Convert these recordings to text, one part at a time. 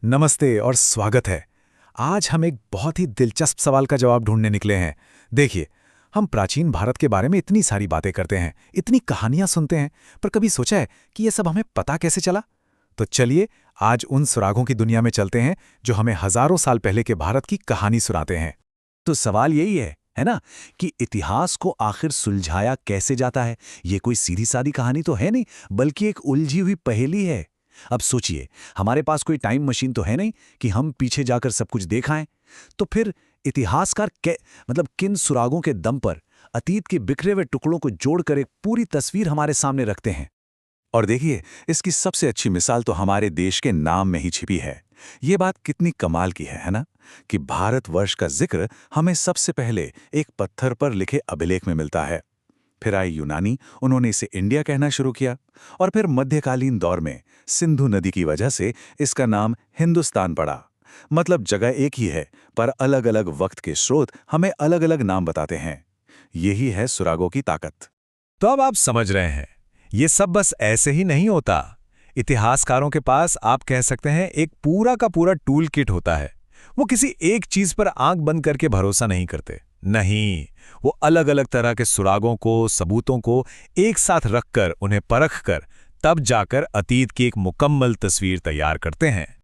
नमस्ते और स्वागत है। आज हम एक बहुत ही दिलचस्प सवाल का जवाब ढूंढने निकले हैं। देखिए, हम प्राचीन भारत के बारे में इतनी सारी बातें करते हैं, इतनी कहानियां सुनते हैं, पर कभी सोचा है कि ये सब हमें पता कैसे चला? तो चलिए आज उन सुरागों की दुनिया में चलते हैं जो हमें हजारों साल पहले के भारत की कहानी सुनाते हैं। तो सवाल यही है ना, कि इतिहास को आखिर सुलझाया कैसे जाता है। ये कोई सीधी सादी कहानी तो है नहीं, बल्कि एक उलझी हुई पहेली है। अब सोचिए, हमारे पास कोई टाइम मशीन तो है नहीं कि हम पीछे जाकर सब कुछ देख आएं। तो फिर इतिहासकार किन सुरागों के दम पर अतीत के बिखरे हुए टुकड़ों को जोड़कर एक पूरी तस्वीर हमारे सामने रखते हैं। और देखिए, इसकी सबसे अच्छी मिसाल तो हमारे देश के नाम में ही छिपी है। ये बात कितनी कमाल की है ना, कि भारतवर्ष का जिक्र हमें सबसे पहले एक पत्थर पर लिखे अभिलेख में मिलता है। फिर आए यूनानी, उन्होंने इसे इंडिया कहना शुरू किया। और फिर मध्यकालीन दौर में सिंधु नदी की वजह से इसका नाम हिंदुस्तान पड़ा। मतलब जगह एक ही है, पर अलग अलग वक्त के स्रोत हमें अलग अलग नाम बताते हैं। यही है सुरागों की ताकत। तो अब आप समझ रहे हैं, ये सब बस ऐसे ही नहीं होता। इतिहासकारों के पास आप कह सकते हैं एक पूरा का पूरा टूल किट होता है। वो किसी एक चीज पर आंख बंद करके भरोसा नहीं करते। नहीं, वो अलग अलग तरह के सुरागों को, सबूतों को एक साथ रखकर, उन्हें परखकर, तब जाकर अतीत की एक मुकम्मल तस्वीर तैयार करते हैं।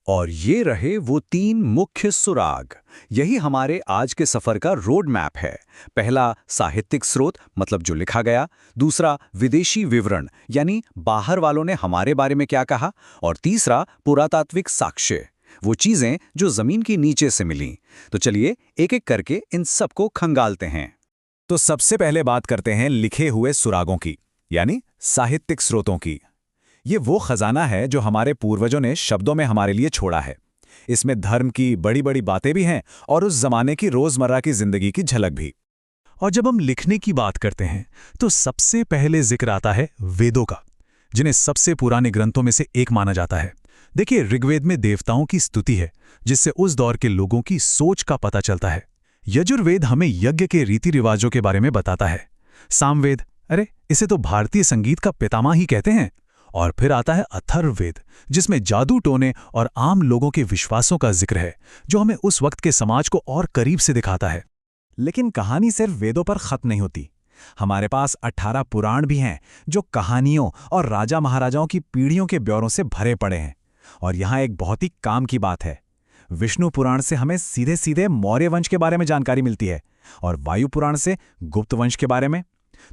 और ये रहे वो तीन मुख्य सुराग। यही हमारे आज के सफर का रोड मैप है। पहला साहित्यिक स्रोत, मतलब जो लिखा गया। दूसरा विदेशी विवरण, यानी बाहर वालों ने हमारे बारे में क्या कहा। और तीसरा पुरातात्विक साक्ष्य, वो चीजें जो जमीन के नीचे से मिलीं। तो चलिए एक एक करके इन सबको खंगालते हैं। तो सबसे पहले बात करते हैं लिखे हुए सुरागों की, यानी साहित्यिक स्रोतों की। ये वो खजाना है जो हमारे पूर्वजों ने शब्दों में हमारे लिए छोड़ा है। इसमें धर्म की बड़ी बड़ी बातें भी हैं और उस जमाने की रोजमर्रा की जिंदगी की झलक भी। और जब हम लिखने की बात करते हैं तो सबसे पहले जिक्र आता है वेदों का, जिन्हें सबसे पुराने ग्रंथों में से एक माना जाता है। देखिए, ऋग्वेद में देवताओं की स्तुति है, जिससे उस दौर के लोगों की सोच का पता चलता है। यजुर्वेद हमें यज्ञ के रीति रिवाजों के बारे में बताता है। सामवेद, अरे इसे तो भारतीय संगीत का पितामह ही कहते हैं। और फिर आता है अथर्ववेद, जिसमें जादू टोने और आम लोगों के विश्वासों का जिक्र है, जो हमें उस वक्त के समाज को और करीब से दिखाता है। लेकिन कहानी सिर्फ वेदों पर खत्म नहीं होती। हमारे पास 18 पुराण भी हैं, जो कहानियों और राजा महाराजाओं की पीढ़ियों के ब्यौरों से भरे पड़े हैं। और यहाँ एक बहुत ही काम की बात है। विष्णु पुराण से हमें सीधे सीधे मौर्य वंश के बारे में जानकारी मिलती है, और वायु पुराण से गुप्त वंश के बारे में।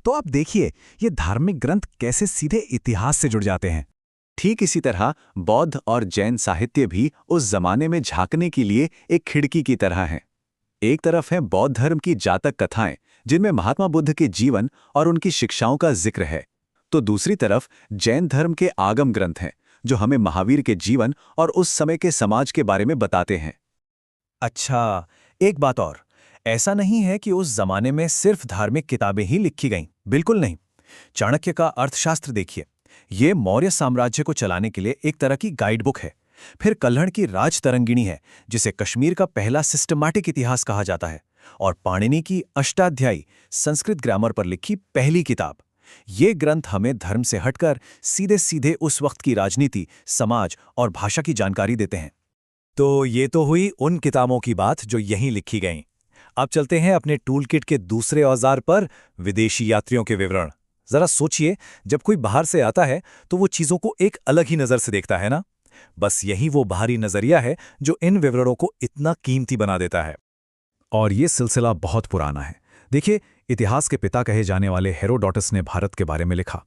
तो आप देखिए, ये धार्मिक ग्रंथ कैसे सीधे इतिहास से जुड़ जाते हैं। ठीक इसी तरह बौद्ध और जैन साहित्य भी उस जमाने में झांकने के लिए एक खिड़की की तरह हैं। एक तरफ है बौद्ध धर्म की जातक कथाएं, जिनमें महात्मा बुद्ध के जीवन और उनकी शिक्षाओं का जिक्र है। तो दूसरी तरफ जैन धर्म के आगम ग्रंथ हैं, जो हमें महावीर के जीवन और उस समय के समाज के बारे में बताते हैं। अच्छा, एक बात और, ऐसा नहीं है कि उस जमाने में सिर्फ धार्मिक किताबें ही लिखी गईं। बिल्कुल नहीं। चाणक्य का अर्थशास्त्र देखिए, ये मौर्य साम्राज्य को चलाने के लिए एक तरह की गाइड बुक है। फिर कल्हड़ की राजतरंगिणी है, जिसे कश्मीर का पहला सिस्टमैटिक इतिहास कहा जाता है। और पाणिनि की अष्टाध्यायी, संस्कृत ग्रामर पर लिखी पहली किताब। ये ग्रंथ हमें धर्म से हटकर सीधे सीधे उस वक्त की राजनीति, समाज और भाषा की जानकारी देते हैं। तो ये तो हुई उन किताबों की बात जो यहीं लिखी गईं। अब चलते हैं अपने टूलकिट के दूसरे औजार पर, विदेशी यात्रियों के विवरण। जरा सोचिए, जब कोई बाहर से आता है तो वो चीजों को एक अलग ही नजर से देखता है ना। बस यही वो बाहरी नजरिया है जो इन विवरणों को इतना कीमती बना देता है। और ये सिलसिला बहुत पुराना है। देखिए, इतिहास के पिता कहे जाने वाले हेरोडोटस ने भारत के बारे में लिखा।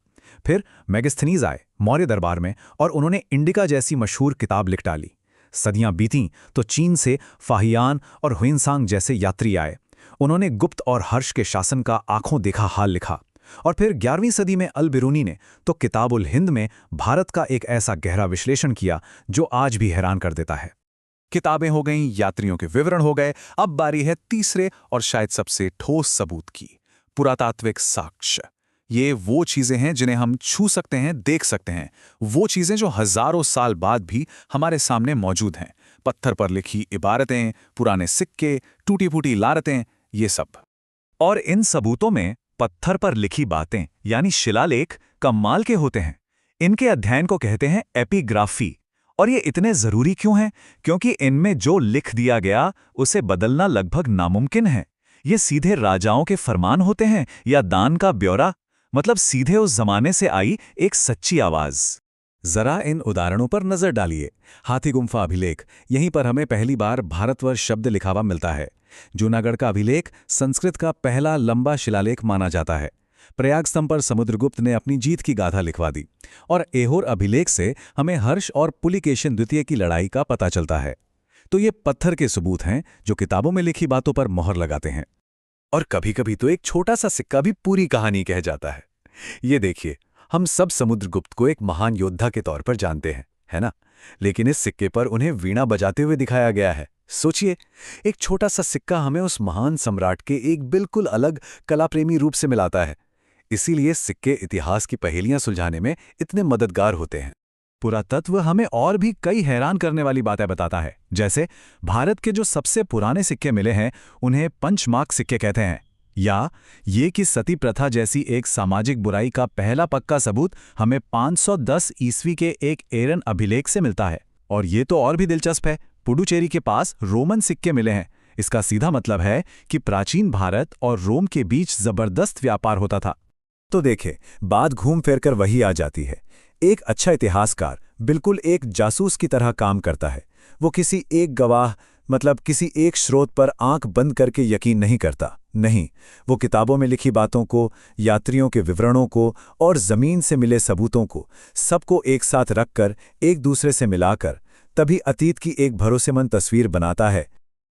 फिर मेगास्थनीज आए मौर्य दरबार में, और उन्होंने इंडिका जैसी मशहूर किताब लिख डाली। सदियां बीतीं तो चीन से फाहियान और हुइनसांग जैसे यात्री आए। उन्होंने गुप्त और हर्ष के शासन का आंखों देखा हाल लिखा। और फिर 11वीं सदी में अल बिरूनी ने तो किताबुल हिंद में भारत का एक ऐसा गहरा विश्लेषण किया जो आज भी हैरान कर देता है। किताबें हो गईं, यात्रियों के विवरण हो गए। अब बारी है तीसरे और शायद सबसे ठोस सबूत की, पुरातात्विक साक्ष्य। ये वो चीजें हैं जिन्हें हम छू सकते हैं, देख सकते हैं। वो चीजें जो हजारों साल बाद भी हमारे सामने मौजूद हैं। पत्थर पर लिखी इबारतें, पुराने सिक्के, टूटी फूटी इमारतें, ये सब। और इन सबूतों में पत्थर पर लिखी बातें यानी शिलालेख कमाल के होते हैं। इनके अध्ययन को कहते हैं एपिग्राफी। और ये इतने जरूरी क्यों हैं? क्योंकि इनमें जो लिख दिया गया उसे बदलना लगभग नामुमकिन है। ये सीधे राजाओं के फरमान होते हैं या दान का ब्यौरा, मतलब सीधे उस जमाने से आई एक सच्ची आवाज। जरा इन उदाहरणों पर नजर डालिए। हाथी गुम्फा अभिलेख, यहीं पर हमें पहली बार भारतवर्ष शब्द लिखा हुआ मिलता है। जूनागढ़ का अभिलेख संस्कृत का पहला लंबा शिलालेख माना जाता है। प्रयाग स्तंभ पर समुद्रगुप्त ने अपनी जीत की गाथा लिखवा दी। और ऐहोर अभिलेख से हमें हर्ष और पुलिकेशिन द्वितीय की लड़ाई का पता चलता है। तो ये पत्थर के सबूत हैं जो किताबों में लिखी बातों पर मोहर लगाते हैं। और कभी-कभी तो एक छोटा सा सिक्का भी पूरी कहानी कह जाता है। ये देखिए, हम सब समुद्रगुप्त को एक महान योद्धा के तौर पर जानते हैं, है ना? लेकिन इस सिक्के पर उन्हें वीणा बजाते हुए दिखाया गया है। सोचिए, एक छोटा सा सिक्का हमें उस महान सम्राट के एक बिल्कुल अलग कलाप्रेमी रूप से मिलाता है। इसीलिए सिक्के इतिहास की पहेलियां सुलझाने में इतने मददगार होते हैं। पुरातत्व हमें और भी कई हैरान करने वाली बातें बताता है। जैसे भारत के जो सबसे पुराने सिक्के मिले हैं उन्हें पंचमार्क सिक्के कहते हैं, या ये कि सती प्रथा जैसी एक सामाजिक बुराई का पहला पक्का सबूत हमें 510 ईस्वी के एक एरन अभिलेख से मिलता है। और ये तो और भी दिलचस्प है, पुडुचेरी के पास रोमन सिक्के मिले हैं। इसका सीधा मतलब है कि प्राचीन भारत और रोम के बीच जबरदस्त व्यापार होता था। तो देखें, बात घूम फिर कर वही आ जाती है। एक अच्छा इतिहासकार बिल्कुल एक जासूस की तरह काम करता है। वो किसी एक गवाह, मतलब किसी एक स्रोत पर आंख बंद करके यकीन नहीं करता। नहीं, वो किताबों में लिखी बातों को, यात्रियों के विवरणों को और जमीन से मिले सबूतों को, सबको एक साथ रखकर, एक दूसरे से मिलाकर, तभी अतीत की एक भरोसेमंद तस्वीर बनाता है।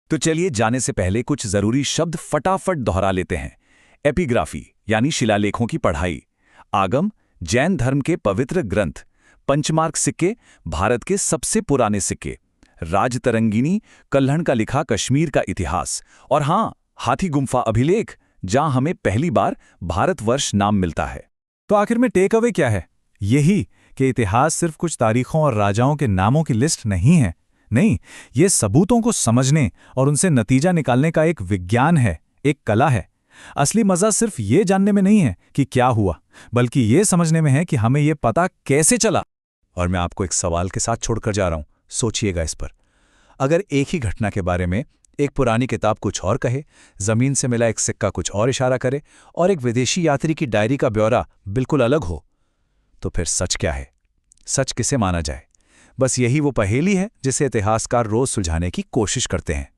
तो चलिए, जाने से पहले कुछ जरूरी शब्द फटाफट दोहरा लेते हैं। एपिग्राफी यानी शिलालेखों की पढ़ाई, आगम जैन धर्म के पवित्र ग्रंथ, पंचमार्क सिक्के भारत के सबसे पुराने सिक्के, राजतरंगिनी कल्हण का लिखा कश्मीर का इतिहास, और हाँ, हाथी गुम्फा अभिलेख जहां हमें पहली बार भारतवर्ष नाम मिलता है। तो आखिर में टेक अवे क्या है? यही कि इतिहास सिर्फ कुछ तारीखों और राजाओं के नामों की लिस्ट नहीं है। नहीं, ये सबूतों को समझने और उनसे नतीजा निकालने का एक विज्ञान है, एक कला है। असली मजा सिर्फ ये जानने में नहीं है कि क्या हुआ, बल्कि ये समझने में है कि हमें ये पता कैसे चला। और मैं आपको एक सवाल के साथ छोड़कर जा रहा हूं, सोचिएगा इस पर। अगर एक ही घटना के बारे में एक पुरानी किताब कुछ और कहे, जमीन से मिला एक सिक्का कुछ और इशारा करे, और एक विदेशी यात्री की डायरी का ब्यौरा बिल्कुल अलग हो, तो फिर सच क्या है? सच किसे माना जाए? बस यही वो पहेली है जिसे इतिहासकार रोज सुलझाने की कोशिश करते हैं।